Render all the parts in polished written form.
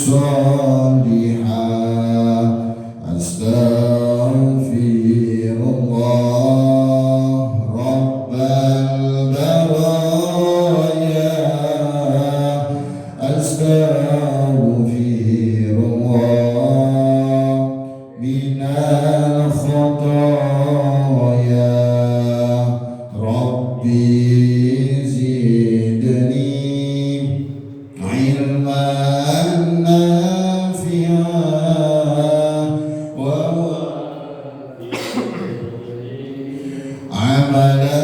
صالحا أستغفر الله رب البرايا أستغفر الله من الخطايا ربي عملا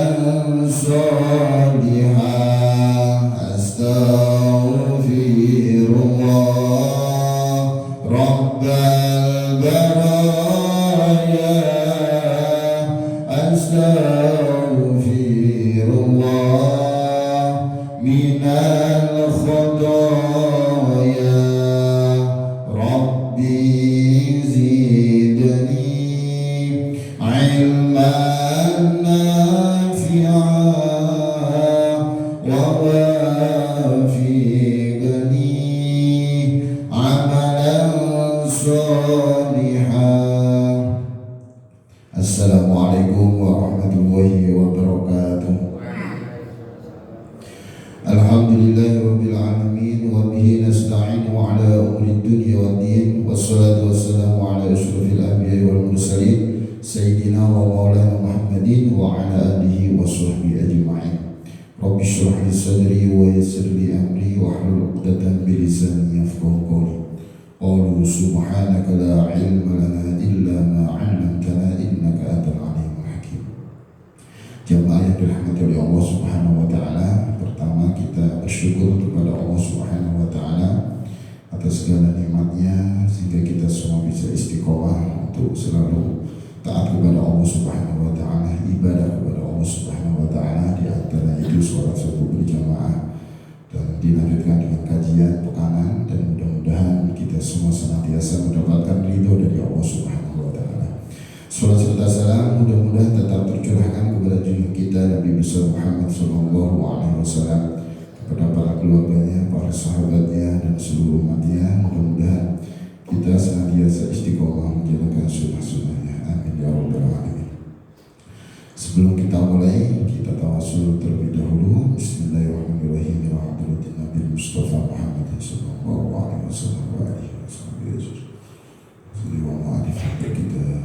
صالحا أستغفر الله رب البرايا أستغفر الله من الخطايا ربي زدني علما Assalamualaikum warahmatullahi wabarakatuh. Alhamdulillahirabbil alamin wa bihi nasta'inu ala umuri dunya waddin wassalatu wassalamu ala asyrofil anbiya'i wal mursalin sayyidina wa maulana Muhammadin wa ala alihi wa sahbihi ajma'in. Rabbi shrah li sadri wa yassir li amri wa hlul 'uqdatam min lisani yafqahu qawli. Qalu subhanaka la ilma lana illa ma 'allamtana innaka antal alimul hakim. Jamaah yang dirahmati oleh Allah Subhanahu wa taala, pertama kita bersyukur kepada Allah Subhanahu wa taala atas segala nikmatnya sehingga kita semua bisa istiqomah untuk selalu taat kepada Allah Subhanahu wa taala, ibadah kepada Allah Subhanahu wa taala, di antara itu sholat subuh berjamaah, dan dilanjutkan dengan kajian pekanan, dan mudah-mudahan kita semua senantiasa mendapatkan ridho dari Allah Subhanahu wa taala. Salat serta salam mudah-mudahan tetap tercurahkan kepada junjungan kita Nabi besar Muhammad sallallahu alaihi wasallam, kepada para keluarganya, para sahabatnya, dan seluruh umatnya. Mudah-mudahan kita senantiasa istiqomah menjalankan sunnah-sunnahnya. Amin ya rabbal alamin. Sebelum kita mulai, kita tawasul terlebih dahulu. Bismillahirrahmanirrahim. Ila hadratin Nabi Mustafa Muhammad sallallahu alaihi wasallam wa alihi wasallam. Sallallahu alaihi wasallam.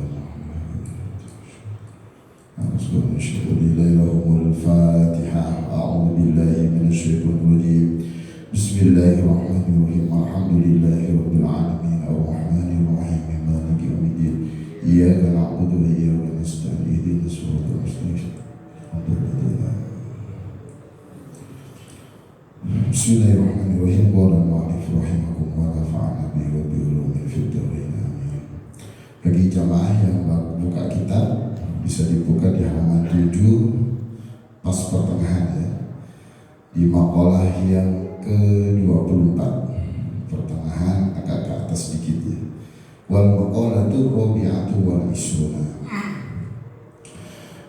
Al-Fatihah. A'udzu billahi minasyaitonir rajim. Bismillahirrahmanirrahim. Alhamdulillahirabbil alamin arrahmanir rahim maliki yaumiddin. Iyyaka na'budu wa iyyaka nasta'in ihdinas siratal mustaqim. Bismillahirrahmanirrahim. Qala al-mu'allif rahimahullah wa nafa'ana bihi wa bi ulumil fid dharain. Amin. Bagi jamaah yang buka kitab, bisa dibuka di halaman 7 pas pertengahan ya, di maqalah yang ke-24 pertengahan agak ke atas sedikit ya. Wal maqalatu rabi'atu wal ishruna.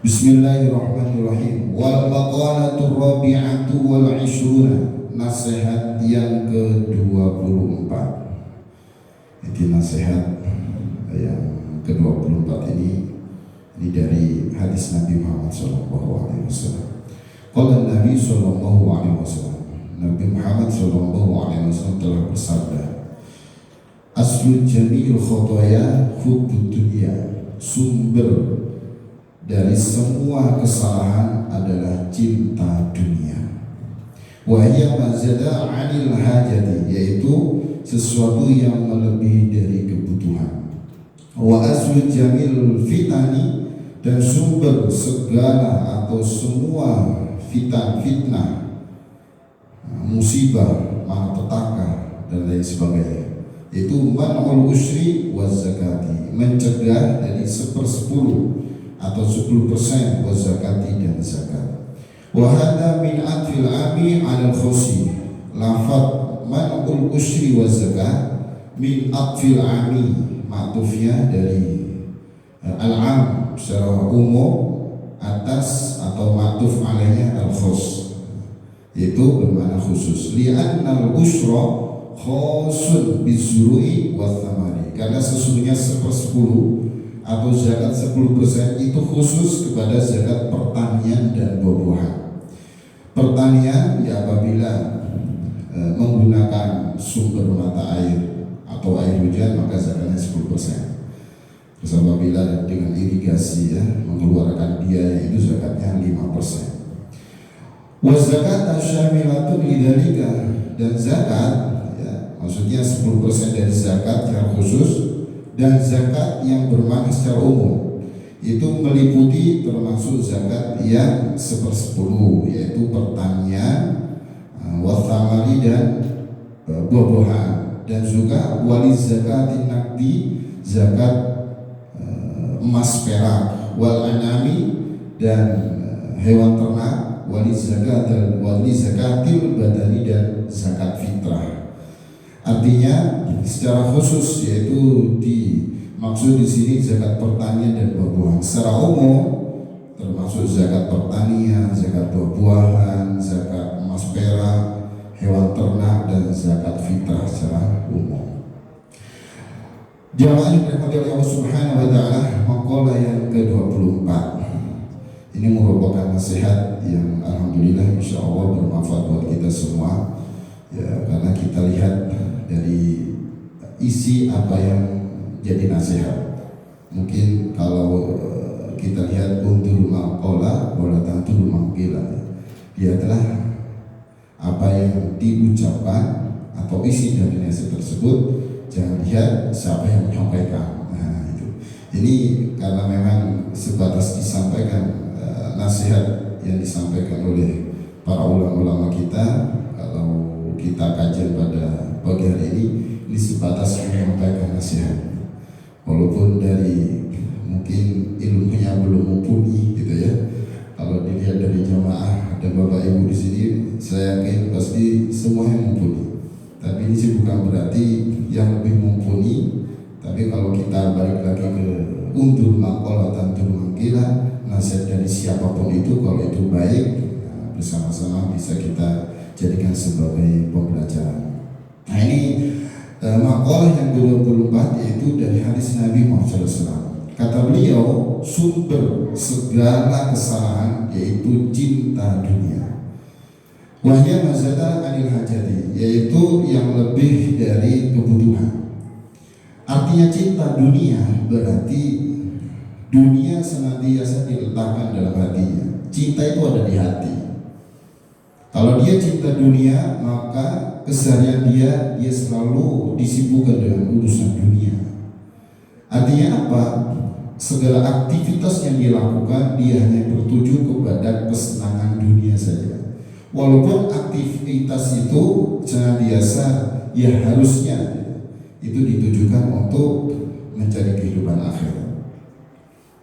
Bismillahirrahmanirrahim. Wal maqalatu rabi'atu wal ishruna. Nasihat yang ke-24. Ini nasihat yang ke-24 ini dari hadis Nabi Muhammad sallallahu alaihi wasallam. Qala Nabi sallallahu alaihi wasallam. Nabi Muhammad sallallahu alaihi wasallam telah bersabda, Aslul jami'il khotoya hubbud dunya. Sumber dari semua kesalahan adalah cinta dunia. Wa hiya mazada 'anil hajati, yaitu sesuatu yang melebihi dari kebutuhan. Wa aslul jamil fitani, dan sumber segala atau semua fitnah, musibah, malapetaka dan lain sebagainya, itu man'ul usri wa zakati, mencegah dari 1/10 atau 10% wa zakati dan zakat. Wa hadza min atfil ami 'ala al-khosi. Lafaz man'ul usri wa zakat min atfil ami, ma'tufnya dari al-am secara umum atas, atau ma'tuf alaihnya al-khos, itu bermakna khusus. Li'annal usra khosun bizru'i wa thamari, karena sesungguhnya 1/10 atau zakat 10% itu khusus kepada zakat pertanian dan buah-buahan. Pertanian ya apabila menggunakan sumber mata air atau air hujan maka zakatnya 10%. Terus apabila dengan irigasi ya mengeluarkan biaya itu zakatnya 5%. Wa zakat syamilatun lidzalika, dan zakat ya maksudnya 10% dari zakat yang khusus dan zakat yang bermakna secara umum itu meliputi termasuk zakat yang 1/10 yaitu pertanian, wathamari dan buah-buahan, dan juga wali zakatin nakdi zakat emas perak, wal anami dan hewan ternak, wali zakatil badani dan zakat fitrah. Artinya secara khusus yaitu dimaksud di sini zakat pertanian dan buah-buahan. Secara umum termasuk zakat pertanian, zakat buah-buahan, zakat emas perak, hewan ternak dan zakat fitrah secara umum. Jamaah yang dirahmati oleh Allah Subhanahu wa taala, maqalah yang ke-24. Ini merupakan nasihat yang alhamdulillah insyaallah bermanfaat buat kita semua. Ya, karena kita lihat dari isi apa yang jadi nasihat. Mungkin kalau kita lihat untuk maqalah wala tantul maqila, dia adalah apa yang diucapkan atau isi dari nasihat tersebut, jangan lihat siapa yang menyampaikan. Nah, itu. Ini karena memang sebatas disampaikan nasihat yang disampaikan oleh para ulama-ulama kita. Kalau kita kajian pada pagi hari ini sebatas menyampaikan nasihat, walaupun dari mungkin ilmunya belum mumpuni gitu ya. Kalau dilihat dari jamaah dan bapak ibu di sini, saya yakin pasti semuanya mumpuni. Tapi ini sih bukan berarti yang lebih mumpuni. Tapi kalau kita balik lagi ke undur maqalah tantur mangkila, nasihat dari siapapun itu kalau itu baik, bersama-sama bisa kita jadikan sebagai pembelajaran. Nah ini maqalah yang ke-24 yaitu dari hadis Nabi Muhammad SAW. Kata beliau, sumber segala kesalahan yaitu cinta dunia. Wahya mazada anil hajati, yaitu yang lebih dari kebutuhan. Artinya cinta dunia berarti dunia senantiasa diletakkan dalam hatinya. Cinta itu ada di hati. Kalau dia cinta dunia, maka keseharian dia selalu disibukkan dengan urusan dunia. Artinya apa? Segala aktivitas yang dilakukan dia hanya bertuju kepada kesenangan dunia saja. Walaupun aktivitas itu senantiasa ya harusnya itu ditujukan untuk mencari kehidupan akhirat.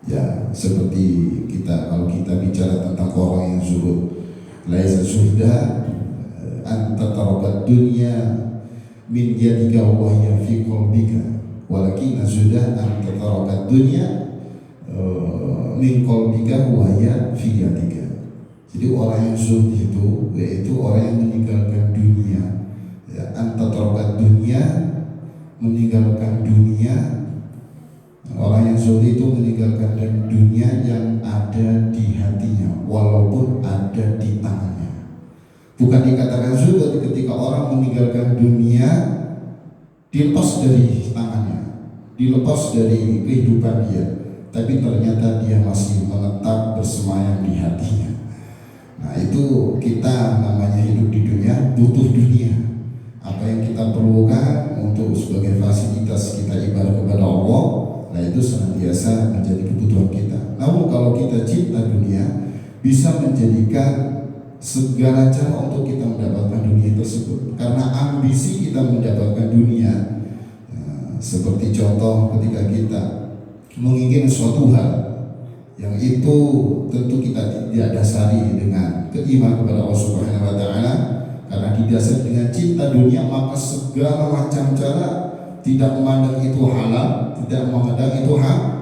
Ya seperti kalau kita bicara tentang orang yang zuhud, laisa suhda anta tarakat dunya min yadika wa hiya fi qalbika, walakin sudah anta tarakat dunya min qalbika wa hiya fi yadika. Jadi orang yang zuhud itu yaitu orang yang meninggalkan dunia. Ya, anta tarakat dunya, meninggalkan dunia. Orang yang zuhud itu meninggalkan dunia yang ada di hatinya walaupun ada di tangannya. Bukan dikatakan zuhud ketika orang meninggalkan dunia dilepas dari tangannya, dilepas dari kehidupan dia, tapi ternyata dia masih menetap bersemayam di hatinya. Nah itu kita namanya hidup di dunia butuh dunia. Apa yang kita perlukan untuk sebagai fasilitas kita ibadah kepada Allah, nah itu senantiasa menjadi kebutuhan kita. Namun kalau kita cinta dunia, bisa menjadikan segala cara untuk kita mendapatkan dunia tersebut. Karena ambisi kita mendapatkan dunia, seperti contoh ketika kita menginginkan suatu hal yang itu tentu kita tidak dasari dengan keimanan kepada Allah Subhanahu wa taala, karena didasari dengan cinta dunia, maka segala macam cara tidak memandang itu halal, tidak memandang itu haram.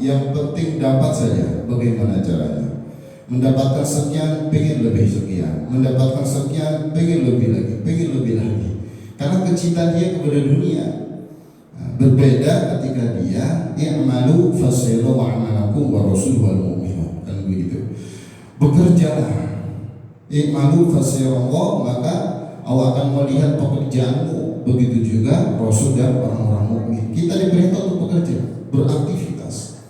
Yang penting dapat saja. Bagaimana caranya? Mendapatkan sekian, pengen lebih sekian. Mendapatkan sekian, pengen lebih lagi, pengen lebih lagi. karena kecintaan dia kepada dunia. Berbeda ketika dia i'malu fasayara wa'amalakum wa rasul wal mu'minun, kan begitu. Bekerjalah, i'malu fasayara, maka Allah akan melihat pekerjaanmu. Begitu juga Rasul dan orang-orang mukmin. Kita diperintah untuk bekerja, beraktivitas.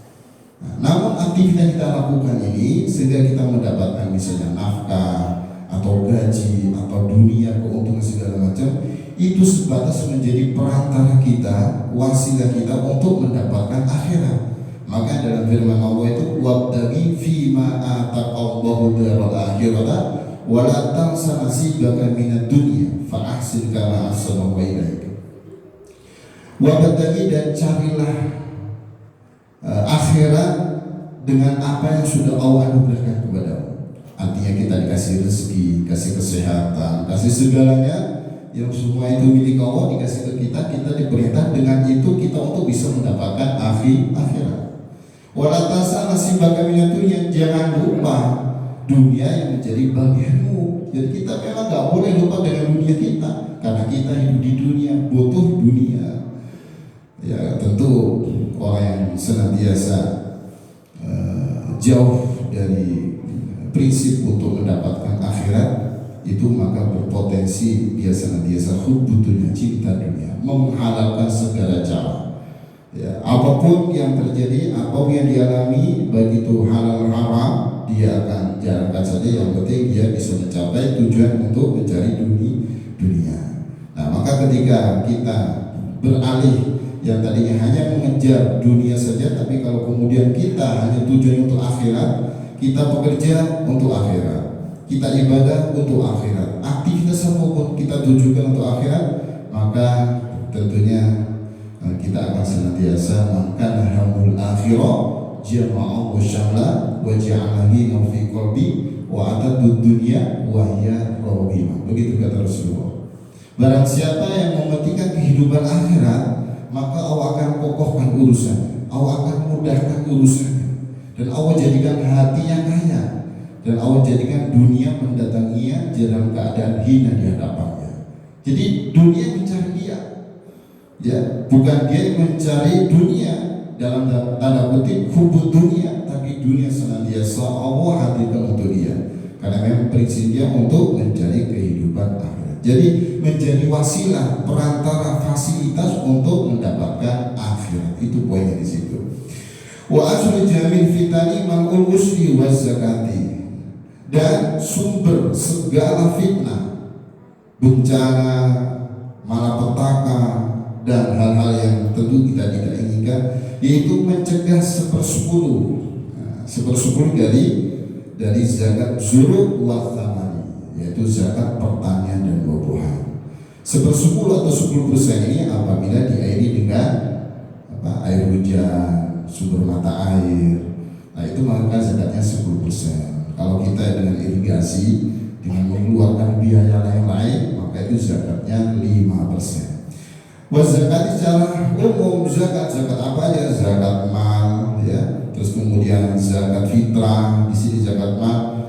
Namun aktivitas kita lakukan ini sehingga kita mendapatkan misalnya nafkah atau gaji atau dunia, keuntungan segala macam, itu sebatas menjadi perantara kita, wasilah kita untuk mendapatkan akhirat. Maka dalam firman Allah itu wabtaghi fima ataqallahu daral akhirata wa la tansa nasibaka minad dunya fa ahsin kama ahsana ilaika. Wabtaghi, dan carilah akhirat dengan apa yang sudah Allah anugerahkan kepadamu. Artinya kita dikasih rezeki, kasih kesehatan, kasih segalanya yang semua itu milik Allah dikasih ke kita. Kita diperintah dengan itu kita untuk bisa mendapatkan akhirat. Walatasa nasibaka minad dunya, jangan lupa dunia yang menjadi bagianmu. Jadi kita memang gak boleh lupa dengan dunia kita, karena kita hidup di dunia, butuh dunia. Ya tentu orang yang senantiasa jauh dari prinsip untuk mendapatkan akhirat itu maka berpotensi dia senantiasa hubbud dunya, cinta dunia, menghalalkan segala cara. Ya, apapun yang terjadi, apapun yang dialami, baik itu halal haram, dia akan jalankan saja. Yang penting dia bisa mencapai tujuan untuk mencari dunia. Nah, maka ketika kita beralih yang tadinya hanya mengejar dunia saja, tapi kalau kemudian kita hanya tujuan untuk akhirat, kita bekerja untuk akhirat, kita ibadah untuk akhirat, aktivitas apapun kita tujukan untuk akhirat, maka tentunya kita akan senantiasa mangkana hamul akhirah jama'ahu syamla wa ja'alahi fi qalbi wa atadud dunya wa hiya rawima. Begitu kata Rasulullah. Barang siapa yang mementingkan kehidupan akhirat, maka Allah akan kokohkan urusannya, Allah akan mudahkan urusannya, dan Allah jadikan hatinya kaya, dan Allah jadikan dunia mendatanginya dalam keadaan hina di hadapannya. Jadi dunia mencari dia, ya, bukan dia mencari dunia dalam tanda kutip hubbud dunia, tapi dunia senantiasa Allah hadirkan untuk dia, karena memang prinsip dia untuk mencari kehidupan akhirat. Jadi menjadi wasilah, perantara, fasilitas untuk mendapatkan akhirat. Itu poinnya di situ. Wa aslu jamil fitani mal'ul usri wa zakati, dan sumber segala fitnah, bencana, malapetaka, dan hal-hal yang tentu kita tidak inginkan, yaitu mencegah 1/10 dari zakat zuruk wa thamani, yaitu zakat pertanian dan buah-buahan. 1/10 atau 10% ini apabila diairi dengan air hujan, sumber mata air, nah itu maka zakatnya 10%. Kalau kita dengan irigasi, dengan mengeluarkan biaya lain-lain, maka itu zakatnya 5%. Zakat secara umum, zakat apa aja? Zakat mal, ya. Terus kemudian zakat fitrah, di sini zakat mal,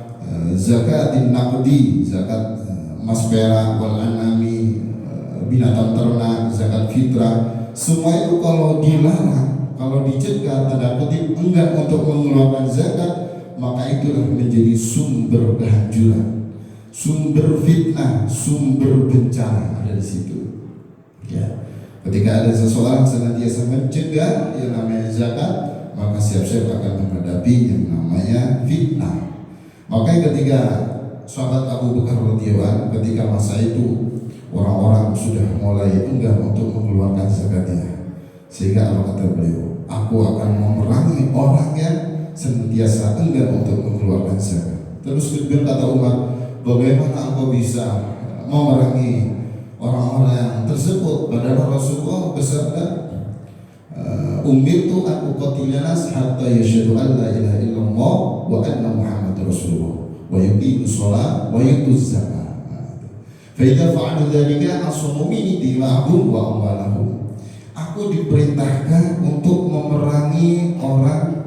zakat naqdi, zakat emas perak, wal anami, binatang ternak, zakat fitrah. Semua itu kalau dilarang, kalau dicegah, tanda kutip enggan untuk mengeluarkan zakat, maka itulah menjadi sumber kehancuran, sumber fitnah, sumber bencana ada di situ. Ya. Ketika ada seseorang senantiasa mencegah yang namanya zakat, maka siap-siap akan menghadapi yang namanya fitnah. Makanya ketika sahabat Abu Bakar radhiyallahu anhu, ketika masa itu orang-orang sudah mulai enggan untuk mengeluarkan zakatnya, sehingga Allah kata beliau, aku akan memerangi orang yang senantiasa enggan untuk mengeluarkan zakat. Terus kemudian kata Umar, bagaimana aku bisa memerangi orang-orang yang tersebut? Padahal Rasulullah bersabda, umirtu an uqatila nas hatta yashhadu an la ilaha illallah wa anna Muhammadar Rasulullah wa yuqimu shalah wa yutu zakah. Fa idza fa'alu dzalika asamu minni dima'ahum wa amwalahum. Aku diperintahkan untuk memerangi orang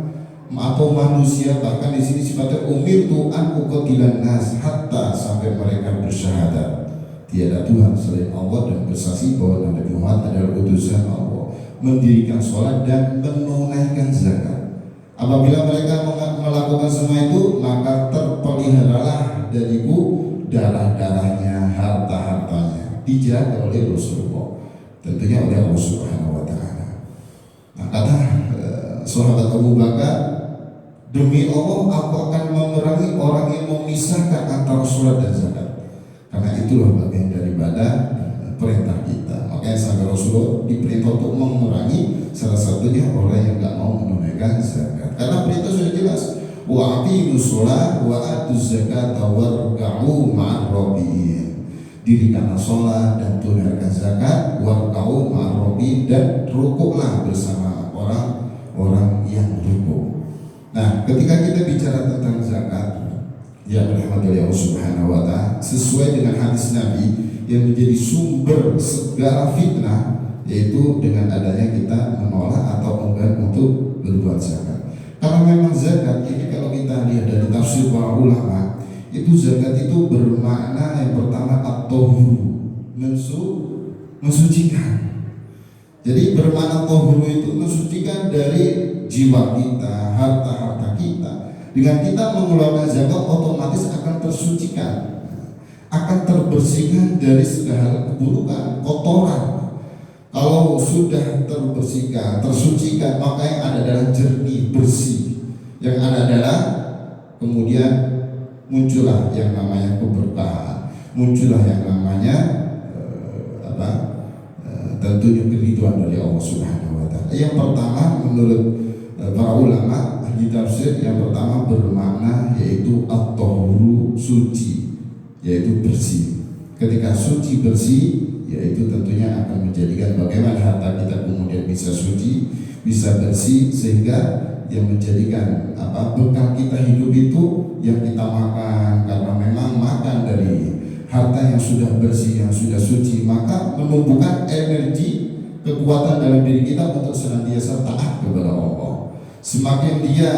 atau manusia, bahkan di sini sifatnya umirtu an uqatila nas hatta, sampai mereka bersyahadat tiada Tuhan selain Allah dan bersaksi bahwa Nabi Muhammad adalah utusan Allah, mendirikan sholat dan menunaikan zakat. Apabila mereka melakukan semua itu, maka terpeliharalah dariku darah-darahnya, harta-hartanya, dijaga oleh Rasulullah, tentunya oleh Allah Subhanahu wa Ta'ala. Nah, kata sahabat Abu Bakar, demi Allah aku akan memerangi orang yang memisahkan antara sholat dan zakat, karena itulah bagian daripada perintah kita. Makanya sahabat Rasulullah diperintah untuk memerangi salah satunya orang yang tidak mau menunaikan zakat, karena perintah sudah jelas, wa aqimus sholat wa atuz zakat warka'u ma'ar rabiin, dirikanlah sholat dan tunaikan zakat, warka'u ma'ar rabiin, dan rukuklah bersama orang-orang yang rukuk. Nah, ketika kita bicara tentang zakat, ya rahmatullahi Allah Subhanahu wa Ta'ala, sesuai dengan hadis Nabi yang menjadi sumber segala fitnah, yaitu dengan adanya kita menolak atau enggan untuk berbuat zakat. Karena memang zakat ini kalau kita lihat dari tafsir para ulama, itu zakat itu bermakna yang pertama at-tahuru, mensucikan. Jadi bermakna tahuru itu mensucikan dari jiwa kita, harta-harta kita. Dengan kita mengeluarkan zakat, otomatis akan tersucikan, akan terbersihkan dari segala keburukan, kotoran. Kalau sudah terbersihkan, tersucikan, maka yang ada adalah jernih, bersih. Yang ada adalah kemudian muncullah yang namanya keberkahan, muncullah yang namanya tentunya keridhaan dari Allah Subhanahu wa Ta'ala. Yang pertama menurut para ulama ahli tafsir, yang pertama bermakna yaitu at-tahuru, suci, yaitu bersih. Ketika suci bersih, yaitu tentunya akan menjadikan bagaimana harta kita kemudian bisa suci, bisa bersih, sehingga yang menjadikan bekal kita hidup itu yang kita makan, karena memang makan dari harta yang sudah bersih, yang sudah suci, maka menumbuhkan energi, kekuatan dalam diri kita untuk senantiasa taat kepada Allah. Semakin dia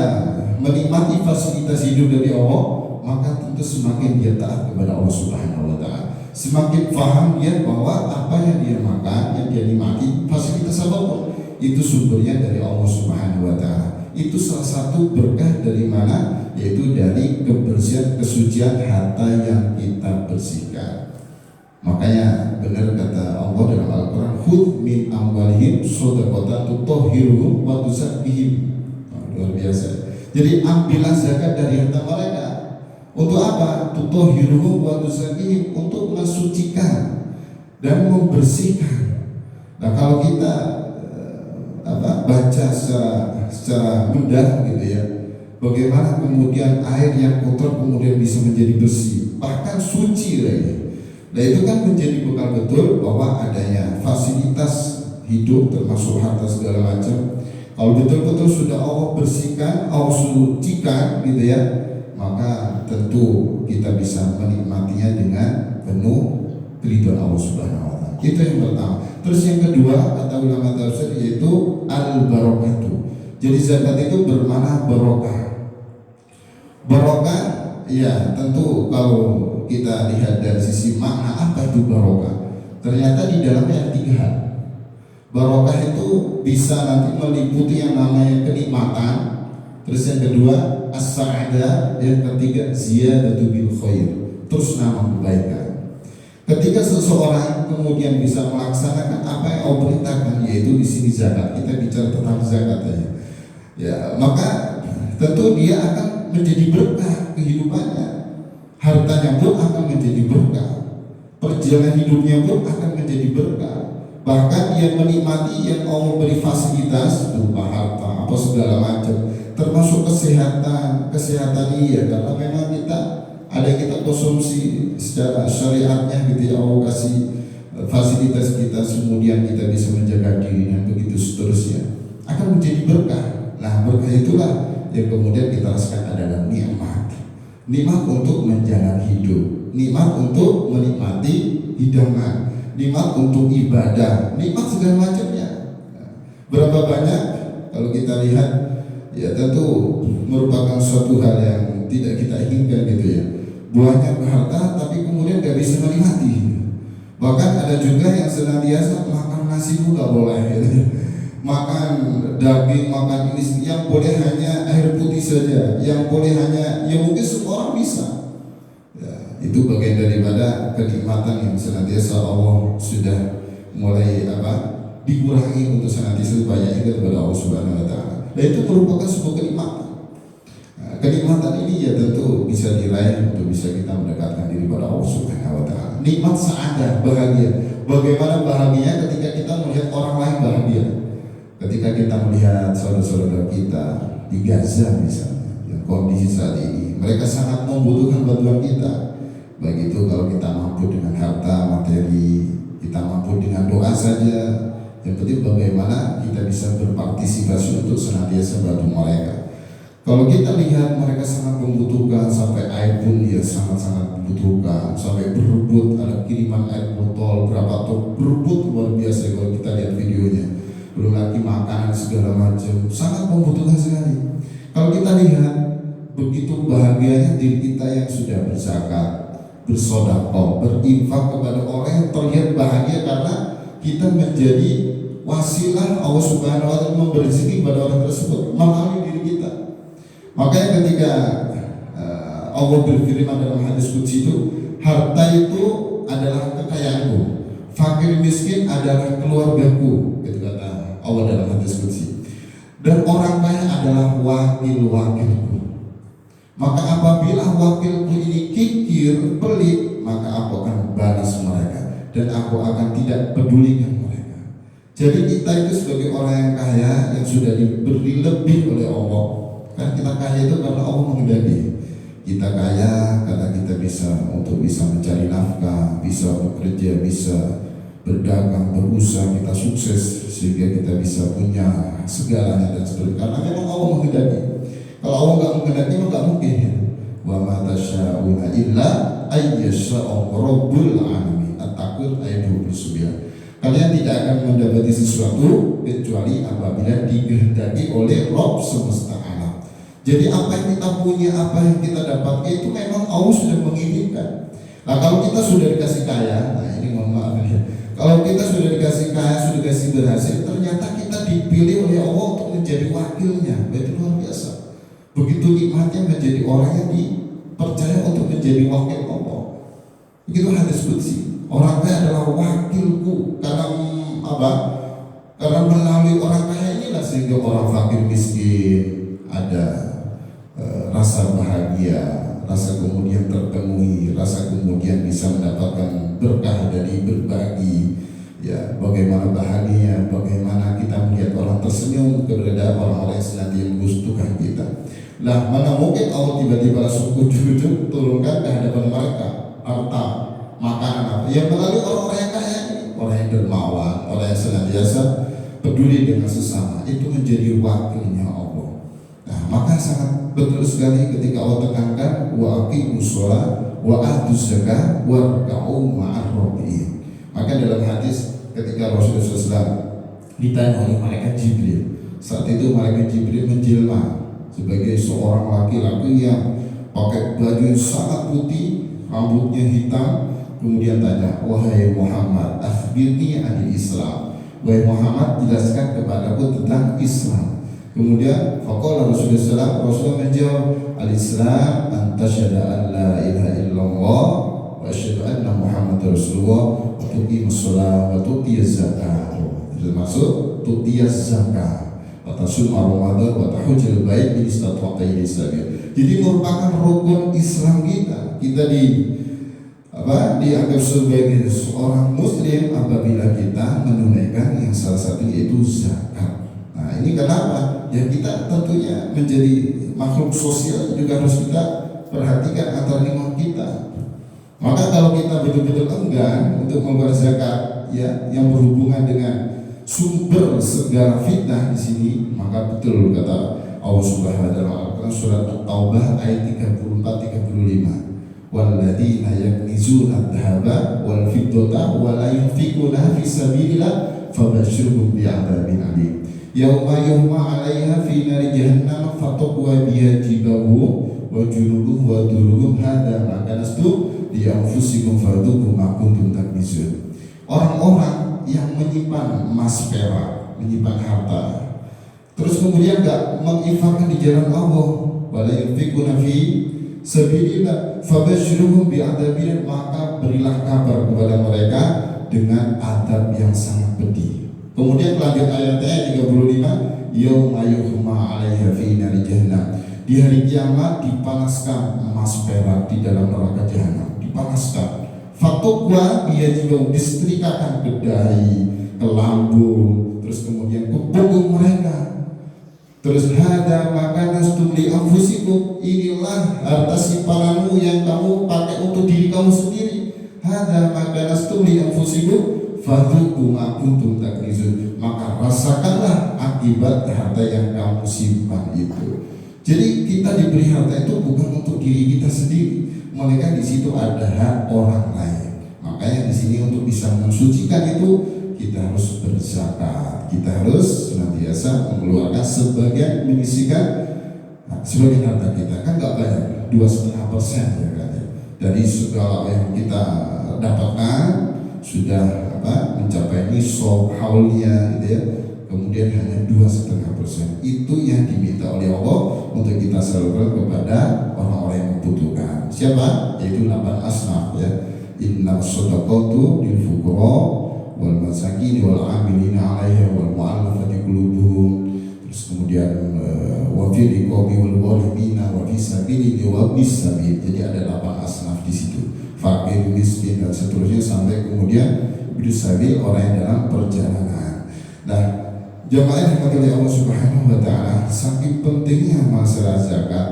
menikmati fasilitas hidup dari Allah, maka tentu semakin dia taat kepada Allah Subhanahu wa Ta'ala. Semakin paham dia bahwa apa yang dia makan, yang dia nikmati, fasilitas apapun, itu sumbernya dari Allah Subhanahu wa Ta'ala. Itu salah satu berkah dari mana? Yaitu dari kebersihan, kesucian harta yang kita bersihkan. Makanya benar kata Allah dalam Al-Quran, khudh min amwalihim shadaqatan tutahhiruhum wa tuzakkihim. Luar biasa. Jadi ambillah zakat dari harta mereka. Untuk apa? Tutahhiruhum wa tuzakkihim, untuk mensucikan dan membersihkan. Nah, kalau kita baca secara mendalam gitu ya, bagaimana kemudian air yang kotor kemudian bisa menjadi bersih, bahkan suci lagi. Nah, itu kan menjadi bekal betul bahwa adanya fasilitas hidup termasuk harta segala macam. Kalau betul-betul sudah Allah bersihkan, Allah sucikan gitu ya, maka tentu kita bisa menikmatinya dengan penuh keridhaan Allah Subhanahu wa Ta'ala. Itu yang pertama. Terus yang kedua, kata ulama tafsir, yaitu al-barakatuh. Jadi zakat itu bermakna barokah. Barokah, ya tentu kalau kita lihat dari sisi makna apa itu barokah, ternyata di dalamnya ada 3 hal. Barokah itu bisa nanti meliputi yang namanya kenikmatan. Terus yang kedua as-sa'adah, yang ketiga ziyadatu bil khair, terus nama kebaikan. Ketika seseorang kemudian bisa melaksanakan apa yang Allah perintahkan, yaitu di sini zakat, kita bicara tentang zakat aja, ya maka tentu dia akan menjadi berkah kehidupannya, hartanya pun akan menjadi berkah, perjalanan hidupnya pun akan menjadi berkah. Bahkan dia menikmati yang Allah beri fasilitas berupa harta apa segala macam, termasuk kesehatan iya, karena memang kita konsumsi secara syariatnya gitu ya, Allah kasih fasilitas kita, kemudian kita bisa menjaga diri dan begitu seterusnya, akan menjadi berkah. Nah, berkah itulah yang kemudian kita rasakan adalah nikmat untuk menjalani hidup, nikmat untuk menikmati hidangan, nikmat untuk ibadah, nikmat segala macamnya. Berapa banyak kalau kita lihat, ya tentu merupakan suatu hal yang tidak kita inginkan gitu ya. Banyak harta tapi kemudian gak bisa menikmati. Bahkan ada juga yang senantiasa makan nasi pun nggak boleh, gitu. Makan daging, makan ini, yang boleh hanya air putih saja, yang boleh hanya, ya mungkin semua orang bisa. Ya, itu bagian daripada kenikmatan yang senantiasa Allah sudah mulai dikurangi untuk senantiasa banyak ingat kepada Allah Subhanahu Wa Taala. Dan itu merupakan sebuah kenikmatan. Nah, kenikmatan ini ya tentu bisa diraih untuk bisa kita mendekatkan diri pada Allah Subhanahu Wa Taala. Nikmat sa'adah, bahagia. Bagaimana bahagia ketika kita melihat orang lain bahagia. Ketika kita melihat saudara-saudara kita di Gaza misalnya, yang kondisi saat ini, mereka sangat membutuhkan bantuan kita. Baik itu kalau kita mampu dengan harta, materi, kita mampu dengan doa saja. Yang penting bagaimana kita bisa berpartisipasi untuk senantiasa bantu mereka. Kalau kita lihat mereka sangat membutuhkan, sampai air pun dia sangat-sangat membutuhkan, sampai berebut, ada kiriman air botol berapa ton, berebut luar biasa kalau kita lihat videonya. Belum lagi makanan segala macam, sangat membutuhkan sekali. Kalau kita lihat begitu bahagianya diri kita yang sudah berzakat, bersedekah, berinfak kepada orang yang terlihat bahagia karena kita menjadi wasilah Allah Subhanahu Wa Taala memberi rezeki kepada orang tersebut melalui diri kita. Makanya ketika Allah berfirman dalam hadis qudsi itu, harta itu adalah kekayaanku, fakir miskin adalah keluargaku, gitu kata Allah dalam hadis qudsi. Dan orang kaya adalah wakil-wakilku. Maka apabila wakilku ini kikir, pelit, maka aku akan balas mereka dan aku akan tidak pedulikan mereka. Jadi kita itu sebagai orang yang kaya yang sudah diberi lebih oleh Allah. Kan kita kaya itu karena Allah menghendaki. Kita kaya karena kita bisa mencari nafkah, bisa bekerja, bisa berdagang, berusaha, kita sukses sehingga kita bisa punya segalanya dan sebagainya. Karena memang Allah menghendaki. Kalau Allah nggak menghendaki, nggak mungkin. Wa ma tasyauna illa ayyasha'a rabbul alamin. At-Takwir ayat 29. Kalian tidak akan mendapati sesuatu kecuali apabila dikehendaki oleh Rabb semesta alam. Jadi apa yang kita punya, apa yang kita dapat itu memang Allah sudah menginginkan. Nah kalau kita sudah dikasih kaya, nah ini mohon maaf ya. Kalau kita sudah dikasih kaya, sudah dikasih berhasil, ternyata kita dipilih oleh Allah untuk menjadi wakilnya. Itu luar biasa. Begitu nikmatnya menjadi orang yang dipercaya untuk menjadi wakil Allah. Begitu hadis qudsi. Orang kaya adalah wakilku. Karena apa? Karena melalui orang kaya inilah sehingga orang fakir miskin ada rasa bahagia, rasa kemudian terpenuhi, rasa kemudian bisa mendapatkan berkah dari berbagi. Ya, bagaimana bahagia, bagaimana kita melihat orang tersenyum kepada orang-orang yang senantiasa membutuhkan kita. Lah, mana mungkin Allah tiba-tiba langsung ujuk-ujuk turunkan ke hadapan mereka harta, makanan apa? Yang melalui orang-orang yang kaya ini, orang yang dermawan, orang yang senantiasa peduli dengan sesama, itu menjadi wakilnya Allah. Nah, maka sangat betul sekali ketika Allah tekankan wa aqimus shalah wa atuz zakah warka'u ma'ar rabi'in. Maka dalam hadis ketika Rasulullah SAW ditanya oleh malaikat Jibril, saat itu malaikat Jibril menjelma sebagai seorang laki-laki yang pakai baju yang sangat putih, rambutnya hitam, kemudian tanya, wahai Muhammad, akhbirni anil Islam. Wahai Muhammad, jelaskan kepadaku tentang Islam. Kemudian faqala Rasulullah menjawab, al-Islam an tasyhada an la ilaha illallah wa asyhadu anna Muhammadar Rasulullah wa tuqimus shalah wa tu'tiyaz zakah. Termasuk tu'tiyaz zakah, wa tasum Ramadan wa tahujjul bait bi istata'ta ila sabil. Jadi merupakan rukun Islam kita. Kita dianggap sebagai seorang muslim apabila kita menunaikan yang salah satu yaitu zakat. Nah, ini kenapa? Ya kita tentunya menjadi makhluk sosial juga harus kita perhatikan antar lingkungan kita. Maka kalau kita betul-betul enggan untuk membayar zakat ya yang berhubungan dengan sumber segala fitnah di sini, maka betul kata Allah Subhanahu wa taala surat At-Taubah ayat 34-35. Walladzina yaknizuna adh-dhahaba wal fiddata wa la yunfiquna fi sabilillah fabashshirhum bi'adzabin alim. Yauma yuhma 'alaiha fi nari jahannam fataqwa biha jibahuhum wa junubuhum wa duruhum hadza ma kanastu li anfusikum fadhuqu ma kuntum taknizun. orang-orang yang menyimpan emas perak, menyimpan harta, terus kemudian nggak menginfakkan di jalan Allah, wala yunfiquna fi sabilillah fabashshirhum bi'adzabin, maka berilah kabar kepada mereka dengan azab yang sangat pedih. Kemudian lanjut ayatnya 35, yauma yuhma 'alaiha fi nari jahannam, di hari kiamat dipanaskan emas perak di dalam neraka jahanam, dipanaskan. Fatukwa, dia juga disetrikakan ke dahi, ke lambung, terus kemudian ke punggung mereka. Terus hada makanan stuli anfusikum, inilah harta simpananmu yang kamu pakai untuk diri kamu sendiri. Hada makanan stuli anfusikum fadhuku ma kuntum takrizun, maka rasakanlah akibat harta yang kamu simpan itu. Jadi kita diberi harta itu bukan untuk diri kita sendiri, melainkan di situ ada hak orang lain. Makanya di sini untuk bisa mensucikan itu kita harus berzakat, kita harus senantiasa mengeluarkan sebagian, menyisihkan sebagian harta kita. Kan nggak banyak, 2,5% ya kan ya. Dari segala yang kita dapatkan sudah mencapai nisab haulnya gitu ya. Kemudian hanya 2,5%, itu yang diminta oleh Allah untuk kita salurkan kepada orang-orang yang membutuhkan. Siapa? Yaitu 8 asnaf ya. Inna shadaqatu lil fuqara wal masakin wal amilina 'alaiha wal mu'allafati qulubuhum. Terus kemudian wa fi riqabi wal gharimina wa fi sabilillah wa bis sabil. Jadi ada 8 asnaf di situ. Fakir, miskin dan seterusnya sampai kemudian bis sabil, orang yang dalam perjalanan. Nah, jamaah yang dimuliakan Allah Subhanahu wa taala, saking pentingnya masalah zakat,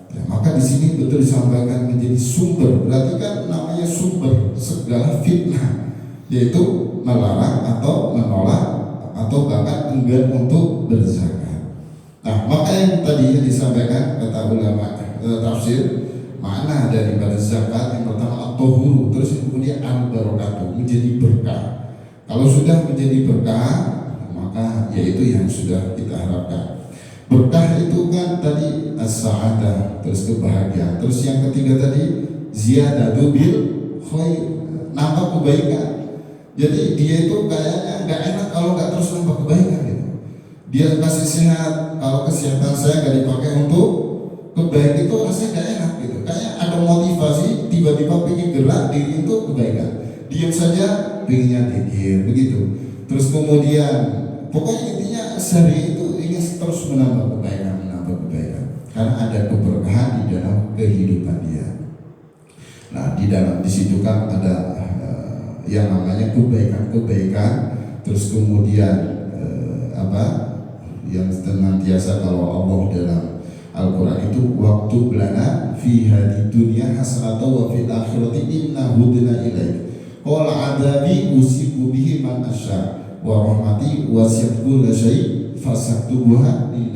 ya, maka di sini betul disampaikan menjadi sumber, berarti kan namanya sumber segala fitnah, yaitu melarang atau menolak atau bahkan enggan untuk berzakat. Nah, maka yang tadi disampaikan kata ulama tafsir, makna daripada zakat yang pertama at-tahuru, terus kemudian al-barakatuh, menjadi berkah. Kalau sudah menjadi berkah, maka yaitu yang sudah kita harapkan. Berkah itu kan tadi as-sa'adah, terus kebahagiaan. Terus yang ketiga tadi ziyadatu bil khair, nambah kebaikan. Jadi dia itu kayaknya nggak enak kalau nggak terus nambah kebaikan gitu. Dia kasih sehat, kalau kesehatan saya nggak dipakai untuk kebaikan itu rasanya nggak enak gitu. Kayak ada motivasi tiba-tiba pengen gerak diri itu kebaikan. Diam saja pengennya dikir begitu. Terus kemudian pokoknya intinya sehari itu ingin terus menambah kebaikan, karena ada keberkahan di dalam kehidupan dia. Nah, di situ kan ada yang namanya kebaikan, terus kemudian yang senantiasa kalau Allah dalam Al-Quran itu waktu belana fi hadi dunya hasanatan wa fil akhirati inna hudna ilaik qala adabi usibu bihi man asya wa rahmati wasi'at kulla syai' fasaktubuha lil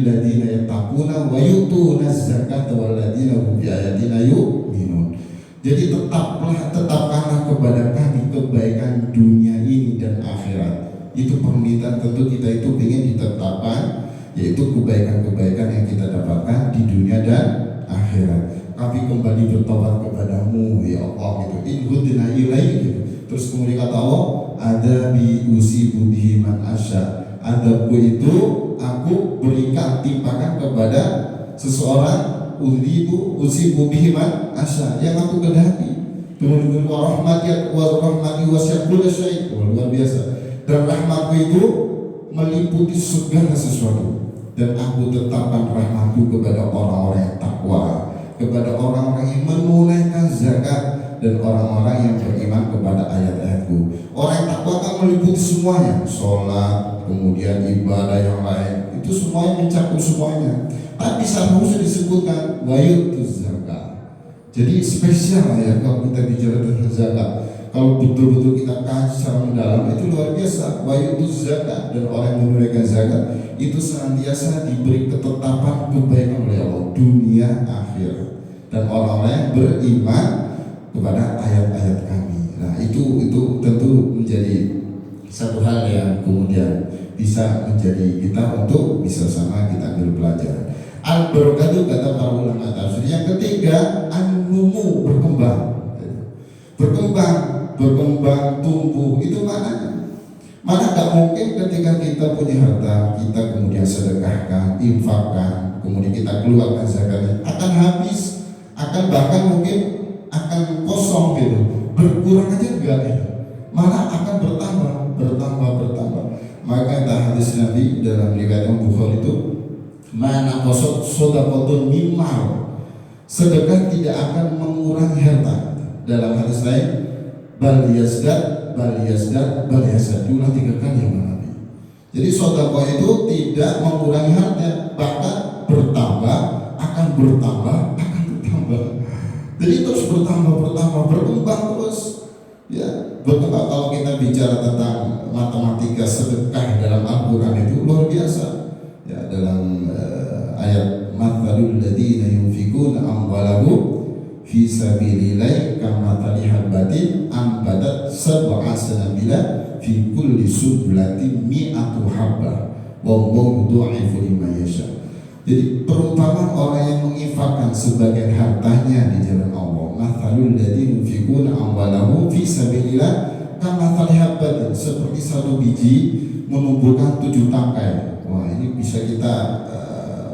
ladina yattaquna wa yu'tuna zakata wal ladina hum bi ayatina yu'minun. Jadi tetapkanlah kepada kami kebaikan dunia ini dan akhirat. Itu permintaan tentu kita itu ingin ditetapkan, yaitu kebaikan-kebaikan yang kita dapatkan di dunia dan akhirat. Kami kembali bertobat kepadamu ya Allah gitu. In hudna ilaik gitu. Terus kemudian kata Allah, ada bi usibu bihi man asya. Adabku itu aku berikan timpakan kepada seseorang, usibu bihi man asya, yang aku kehendaki. Kemudian warahmati wasi'at kulla syai', luar biasa. Dan rahmatku itu meliputi segala sesuatu. Dan aku tetapkan rahmatku kepada orang-orang yang takwa, kepada orang-orang yang menunaikan zakat, dan orang-orang yang beriman kepada ayat-ayatku. Orang yang takwa kan meliputi semuanya, sholat, kemudian ibadah yang lain, itu semuanya mencakup semuanya. Tapi secara khusus disebutkan wayutuz zakat. Jadi spesial ya kalau kita bicara tentang zakat. Kalau betul-betul kita kaji secara mendalam, itu luar biasa. Wayutuz zakat, dan orang yang menunaikan zakat itu senantiasa diberi ketetapan kebaikan oleh Allah dunia akhirat, dan orang-orang yang beriman kepada ayat-ayat kami. Nah, itu tentu menjadi satu hal yang kemudian bisa menjadi kita untuk bisa sama kita ambil pelajaran. Al-barakatuh kata para ulama tafsir. Yang ketiga, an-numu, berkembang. berkembang, tumbuh. Itu maknanya. Mana tak mungkin ketika kita punya harta, kita kemudian sedekahkan, infakkan, kemudian kita keluarkan zakatnya, akan habis, akan bahkan mungkin akan kosong gitu, berkurang aja enggak gitu. Malah akan bertambah. Maka kata hadis Nabi dalam riwayat Bukhari itu, mana kosot sodaqatun mimmal, sedekah tidak akan mengurangi harta. Dalam hadis lain, bal yazdad. Diulang 3 kali ya Nabi. Jadi sedekah itu tidak mengurangi harta, bahkan akan bertambah. Jadi terus berkembang terus. Ya, berkembang. Kalau kita bicara tentang matematika sedekah dalam Al-Quran itu luar biasa. Ya, dalam ayat mathalul ladzina yunfikuna amwalahum fi sabilillah kamathali habatin ambatat sab'a sanabila fi kulli sublatin mi'atu habbah wallahu yudha'ifu liman yasha. Jadi perumpamaan orang yang menginfakkan sebagian hartanya di jalan Allah, mathalul ladzina yunfikuna amwalahum fi sabilillah kamathali habatin, seperti satu biji menumbuhkan 7 tangkai. Wah, ini bisa kita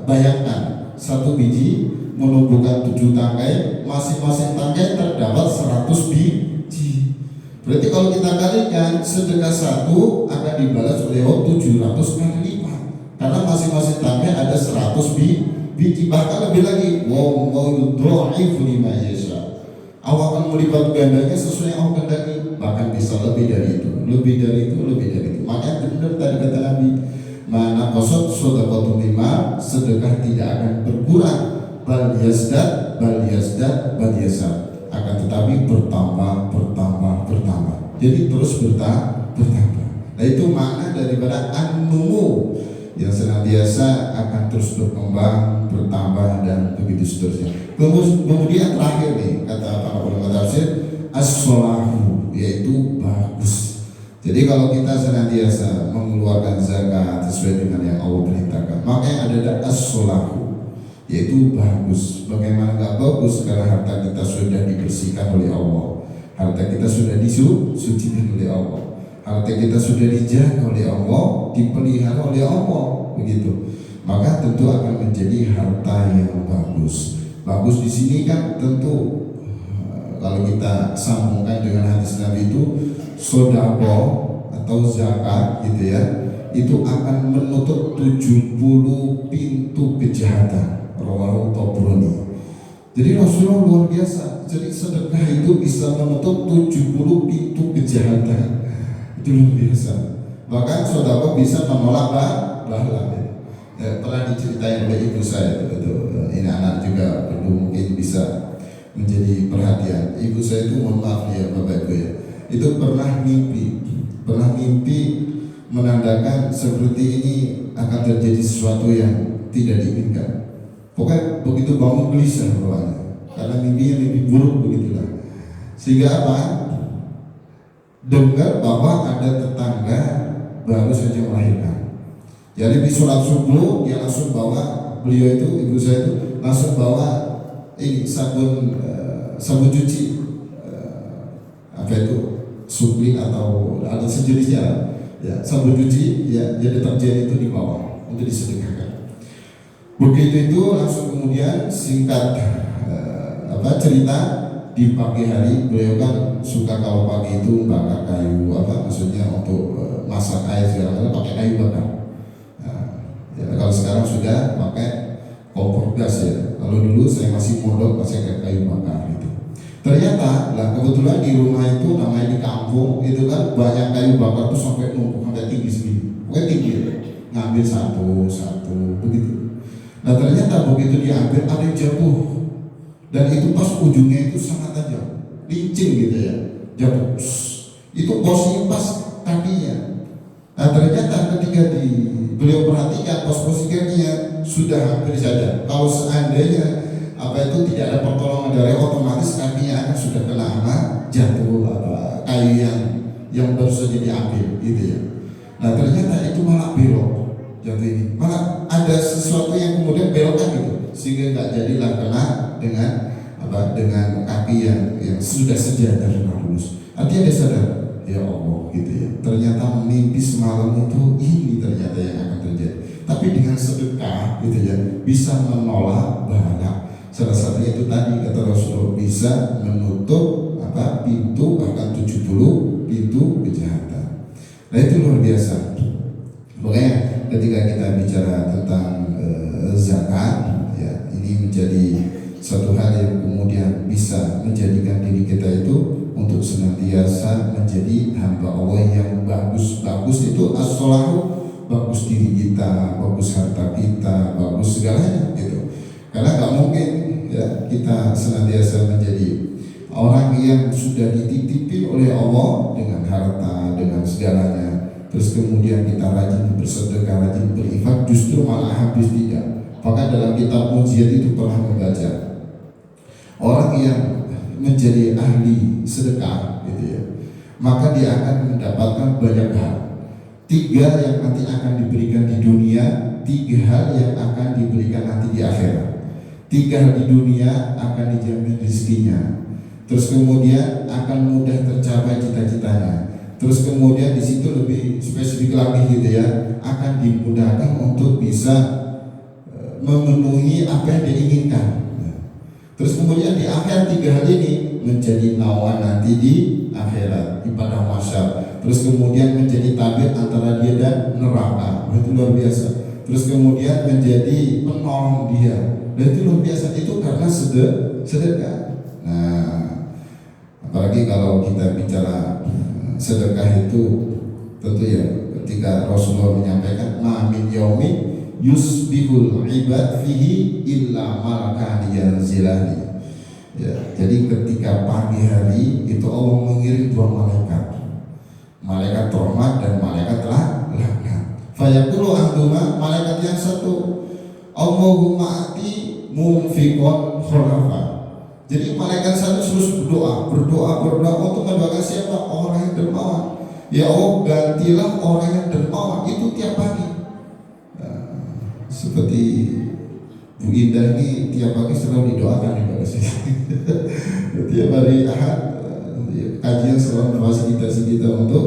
bayangkan, satu biji menumbuhkan 7 tangkai, masing-masing tangkai terdapat 100 biji. Berarti kalau kita kalikan, sedekah satu akan dibalas oleh 700 kali lipat, karena masing-masing tangkai ada 100 biji. Bahkan lebih lagi, wallahu yudha'ifu liman yasha. Allah akan melipat gandanya sesuai yang Allah kehendaki, bahkan bisa lebih dari itu. Makanya benar tadi kata Nabi, mana qasad shadaqatu mimma, sedekah tidak akan berkurang, bal yazdad, akan tetapi bertambah. Jadi terus bertambah. Nah, itu makna daripada an-numu, yang senantiasa akan terus berkembang, bertambah, dan begitu seterusnya. Kemudian terakhir nih, kata para ulama tafsir, as-solahu, yaitu bagus. Jadi kalau kita senantiasa mengeluarkan zakat sesuai dengan yang Allah perintahkan, makanya ada as-solahu, yaitu bagus. Bagaimana gak bagus? Karena harta kita sudah dibersihkan oleh Allah, harta kita sudah disucikan oleh Allah, harta kita sudah dijaga oleh Allah, dipelihara oleh Allah, begitu. Maka tentu akan menjadi harta yang bagus. Bagus di sini kan tentu kalau kita sambungkan dengan hadis Nabi itu, sedekah atau zakat gitu ya, itu akan menutup 70 pintu kejahatan. Rawahu Tabrani. Jadi Rasulullah luar biasa. Jadi sedekah itu bisa menutup 70 pintu kejahatan. Itu luar biasa. Bahkan sedekah bisa menolak bala. Pernah diceritain oleh ibu saya itu. Ini anak juga perlu mungkin bisa menjadi perhatian. Ibu saya itu, mohon maaf ya Bapak Ibu ya, itu pernah mimpi menandakan seperti ini akan terjadi sesuatu yang tidak diinginkan. Pokoknya begitu bangun gelisah bawahnya, karena mimpi buruk begitulah. Sehingga apa? Dengar bahwa ada tetangga baru saja melahirkan. Jadi di sholat subuh dia langsung bawa, beliau itu, ibu saya itu langsung bawa ini sabun cuci, apa itu, supling atau ada sejenisnya ya, sabun cuci ya, deterjen itu dibawa untuk disedekahkan. Begitu itu langsung kemudian singkat cerita, di pagi hari beliau kan suka kalau pagi itu bakar kayu, maksudnya untuk masak air segala macam pakai kayu bakar. Ya, kalau sekarang sudah pakai kompor gas ya. Kalau dulu saya masih mondok pakai kayu bakar itu. Ternyata lah kebetulan di rumah itu, namanya di kampung itu kan banyak kayu bakar tuh sampai numpuk, sampai tinggi segini. Pokoknya tinggi ya. Ngambil satu begitu. Nah ternyata begitu diambil ada yang jatuh, dan itu pas ujungnya itu sangat tajam, licin gitu ya, jatuh. Itu posisinya pas kakinya. Nah ternyata ketika beliau perhatikan posisi kakinya sudah hampir saja. Kalau seandainya itu tidak ada pertolongan dari otomatis kakinya akan sudah kena jatuh kayu yang baru saja diambil gitu ya. Nah ternyata itu malah belok jatuh ini, malah ada sesuatu yang kemudian belokkan gitu, sehingga nggak jadilah kena dengan dengan kaki yang sudah sejajar dengan lurus. Artinya dia sadar, ya Allah gitu ya. Ternyata mimpi semalam itu ini ternyata yang akan terjadi. Tapi dengan sedekah gitu ya bisa menolak bala. Salah satunya itu tadi kata Rasulullah bisa menutup pintu bahkan 70 pintu kejahatan. Nah itu luar biasa. Makanya ketika kita bicara tentang zakat ya, ini menjadi satu hal yang kemudian bisa menjadikan diri kita itu untuk senantiasa menjadi hamba Allah yang bagus itu as-solahu, bagus diri kita, bagus harta kita, bagus segalanya gitu. Karena nggak mungkin ya kita senantiasa menjadi orang yang sudah dititipin oleh Allah dengan harta, dengan segalanya, terus kemudian kita rajin bersedekah, rajin berinfak, justru malah habis tidak. Bahkan dalam kitab Mujiat itu pernah membaca orang yang menjadi ahli sedekah gitu ya, maka dia akan mendapatkan banyak hal. 3 yang nanti akan diberikan di dunia, 3 hal yang akan diberikan nanti di akhirat. 3 hal di dunia akan dijamin rezekinya, terus kemudian akan mudah tercapai cita-citanya, terus kemudian di situ lebih spesifik lagi gitu ya, akan dimudahkan untuk bisa memenuhi apa yang dia inginkan. Terus kemudian di akhir 3 hal ini menjadi naungan nanti di akhirat, di padang mahsyar. Terus kemudian menjadi tabir antara dia dan neraka. Itu luar biasa. Terus kemudian menjadi penolong dia. Dan itu luar biasa. Itu karena sedekah. Nah, apalagi kalau kita bicara sedekah itu tentu ya ketika Rasulullah menyampaikan min yaumin yusbihul ibad fihi illa malakan yanzilani. Ya, jadi ketika pagi hari itu Allah mengirim 2 malaikat rahmat dan malaikat laknat. Fayaqulu ahduma, malaikat yang satu, Allahumma ati munfiqon khulafa. Jadi malaikat satu terus berdoa untuk mendoakan siapa? Orang yang dermawan. Ya Allah, gantilah orang yang dermawan itu tiap pagi. Seperti Bu Indah ini tiap pagi selalu didoakan di bagasi. Tiap hari Ahad kajian selalu memfasilitasi kita untuk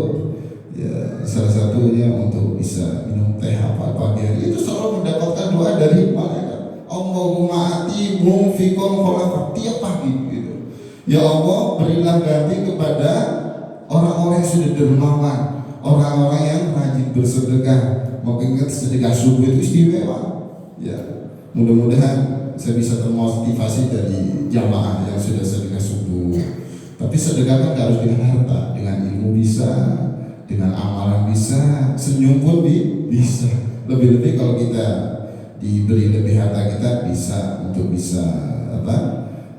ya salah satunya untuk bisa minum teh apa pagi hari itu selalu mendapatkan doa dari malaikat. Allahumma ati munfiqon khulafa tiap pagi gitu. Ya Allah, berilah ganti kepada orang-orang yang sudah dermawan, orang-orang yang rajin bersedekah. Mengingat sedekah subuh itu istimewa. Ya, mudah-mudahan saya bisa termotivasi dari jamaah yang sudah sedekah subuh. Tapi sedekah kan gak harus dengan harta, dengan ilmu bisa, dengan amalan bisa, senyum pun bisa. Lebih-lebih kalau kita diberi lebih harta kita bisa untuk bisa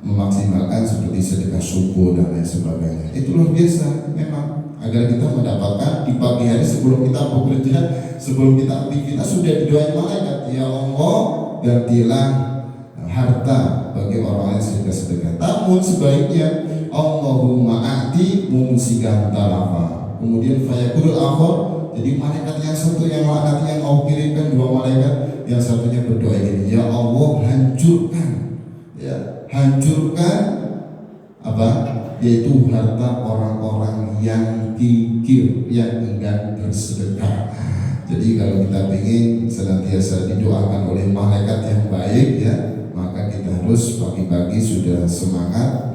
memaksimalkan seperti sedekah subuh dan lain sebagainya. Itu luar biasa memang, agar kita mendapatkan di pagi hari sebelum kita bekerja, sebelum kita aktivitas sudah didoain malaikat, ya Allah gantilah harta bagi orang yang sedekah. Namun sebaiknya Allahumma ati mumsikan talafa. Kemudian fayaqulul akhar, jadi malaikat yang satu yang laknat yang Allah kirimkan 2 malaikat, yang satunya berdoa ini, ya Allah hancurkan yaitu harta orang-orang yang kikir, yang enggan bersedekah. Jadi kalau kita ingin senantiasa didoakan oleh malaikat yang baik ya, maka kita harus pagi-pagi sudah semangat,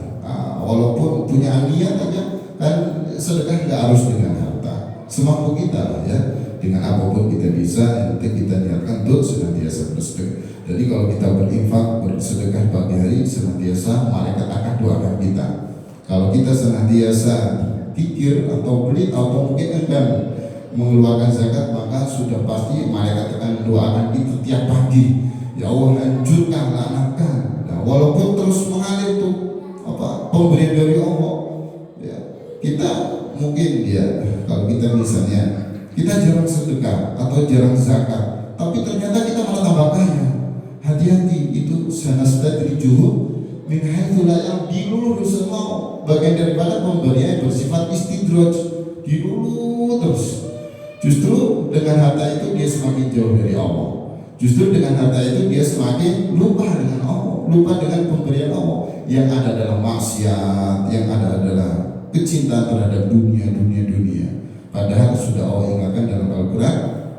walaupun punya niat aja kan. Sedekah nggak harus dengan harta, semampu kita lah ya, dengan apapun kita bisa, yang penting kita niatkan untuk senantiasa bersedekah. Jadi kalau kita berinfak, bersedekah pagi hari, senantiasa malaikat akan doakan kita. Kalau kita senantiasa pikir atau pelit atau mungkin enggan mengeluarkan zakat, maka sudah pasti malaikat akan mendoakan kita tiap pagi. Ya Allah hancurkan, laknatkan. Nah, walaupun terus mengalir tuh pemberian dari Allah, ya, kita mungkin ya kalau kita misalnya kita jarang sedekah atau jarang zakat, tapi ternyata kita malah tambah kaya. Hati-hati, itu sanastadrijuhum min haitsu la ya'lamun. Semua bagian daripada pemberian yang bersifat istidraj, dilulu terus. Justru dengan harta itu dia semakin jauh dari Allah. Justru dengan harta itu dia semakin lupa dengan Allah, lupa dengan pemberian Allah. yang ada adalah maksiat, yang ada adalah kecintaan terhadap dunia. Padahal sudah Allah ingatkan dalam Al-Quran,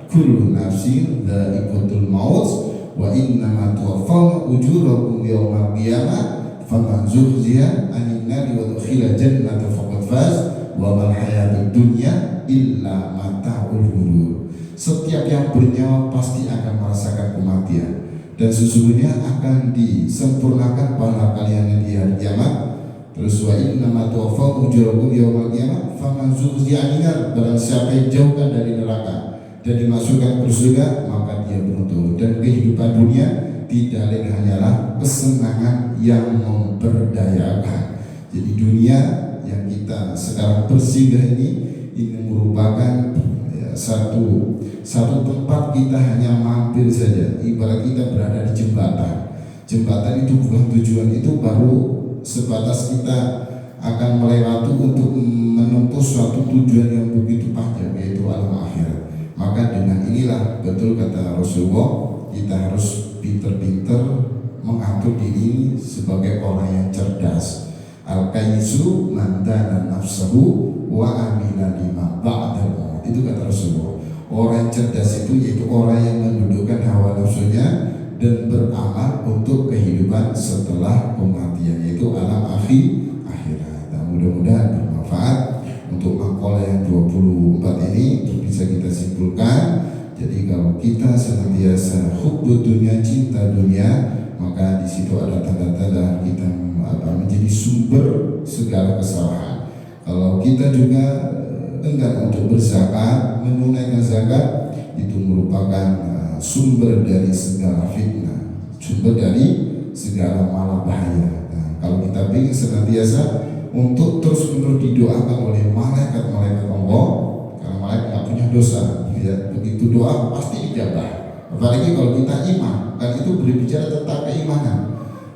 kullu nafsin dha'iqatul maut wa innama tuwaffawna ujurakum yawmal qiyamah faman zuhziya 'anil nari wa udkhila jannata faqad faz wa mal hayatud dunya illa mata'ul ghurur. Setiap yang bernyawa pasti akan merasakan kematian, dan sesungguhnya akan disempurnakan pahala kalian di hari kiamat. Terus wa innama tuwaffawna ujurakum yawmal qiyamah faman zuhziya 'anil nar, barang siapa yang jauhkan dari neraka dan dimasukkan ke surga maka dia beruntung. Dan kehidupan dunia tidak lain hanyalah kesenangan yang memberdayakan. Jadi dunia yang kita sekarang bersinggah ini merupakan satu tempat kita hanya mampir saja. Ibarat kita berada di jembatan. Jembatan itu bukan tujuan, itu baru sebatas kita akan melewati untuk menempuh suatu tujuan yang begitu panjang, yaitu alam akhirat. Maka dengan inilah betul kata Rasulullah, kita harus pinter-pinter mengatur diri ini sebagai orang yang cerdas. Al-kayyisu man dana nafsahu wa amila lima ba'dal maut. Itu kata Rasulullah. Orang yang cerdas itu yaitu orang yang mendudukkan hawa nafsunya dan beramal untuk kehidupan setelah kematian, yaitu alam akhirat. Nah, mudah-mudahan bermanfaat untuk makalah yang 24 ini untuk bisa kita simpulkan. Jadi kalau kita senantiasa hubbud dunia, cinta dunia, maka di situ ada tanda-tanda kita menjadi sumber segala kesalahan. Kalau kita juga enggan untuk berzakat, menunaikan zakat, itu merupakan sumber dari segala fitnah, sumber dari segala malapahaya. Nah, kalau kita ingin senantiasa untuk terus-menerus didoakan oleh malaikat-malaikat Allah, karena malaikat tidak punya dosa, ya, begitu doa pasti dijabah. Apalagi kalau kita iman, kan itu berbicara tentang keimanan.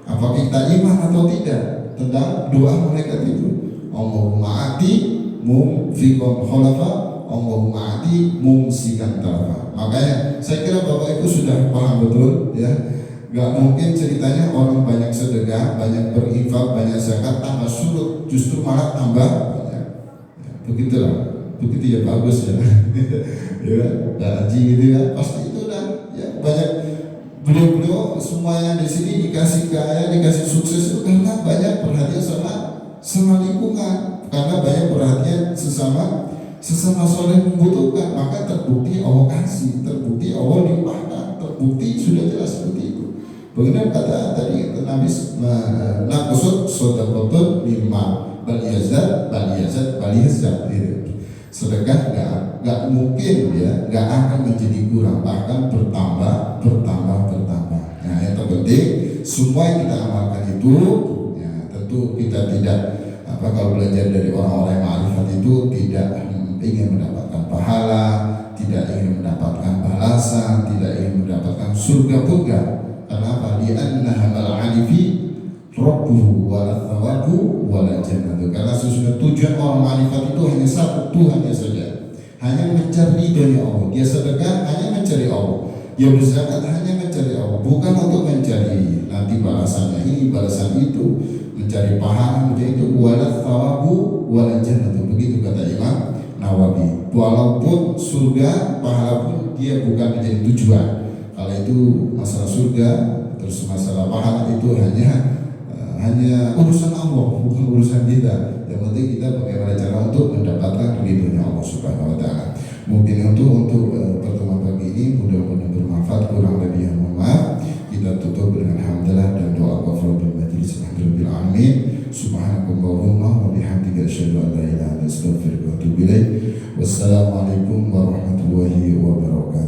Apakah kita iman atau tidak tentang doa malaikat itu? Allahumma ati mumfiqan khalafa, Allahumma ati mumsikan talafa. Makanya saya kira Bapak Ibu sudah paham betul, ya. Gak mungkin ceritanya orang banyak sedekah, banyak berinfak, banyak zakat tambah surut, justru malah tambah banyak. Ya, begitulah, begitu ya, bagus ya. Ya, haji gitu ya, pasti itu dah. Ya, banyak beliau semuanya di sini dikasih kaya, dikasih sukses itu karena banyak perhatian sama lingkungan, karena banyak perhatian sesama soleh membutuhkan, maka terbukti Allah kasih, terbukti Allah limpahkan, terbukti sudah jelas seperti itu. Bagaimana kata tadi Nabi naqsud shadaqatun mimma bal yazad gitu. Sedekah enggak mungkin ya, enggak akan menjadi kurang, bahkan bertambah. Nah, yang terpenting semua yang kita amalkan itu ya, tentu kita tidak kalau belajar dari orang-orang yang ma'rifat itu tidak ingin mendapatkan pahala, tidak ingin mendapatkan balasan, tidak ingin mendapatkan surga pun enggak. Kenapa? Li'annaha mal'alifi rabbuhu wa la thawabu wa la jannatu. Karena sesungguhnya tujuan orang ma'rifat itu hanya satu, Tuhannya saja, hanya mencari ridhonya Allah. Dia sedekah hanya mencari Allah, dia berzakat hanya mencari Allah, bukan untuk mencari nanti balasannya ini, balasan itu, mencari pahala menjadi itu. Wa la thawabu wa la jannatu. Begitu kata Imam Nawawi. Walaupun surga, pahala pun dia bukan menjadi tujuan. Kalau itu masalah surga, terus masalah pahala itu hanya urusan Allah, bukan urusan kita. Yang penting kita bagaimana cara untuk mendapatkan ridhonya Allah Subhanahu wa taala. Mungkin untuk pertemuan pagi ini mudah-mudahan bermanfaat, kurang lebih yang mohon maaf. Kita tutup dengan hamdalah dan doa kafaratul majlis rabbil alamin. Subhanakallahumma wa bihamdika asyhadu an la ilaha illa anta astaghfiruka wa atubu ilaik. Wassalamualaikum warahmatullahi wabarakatuh.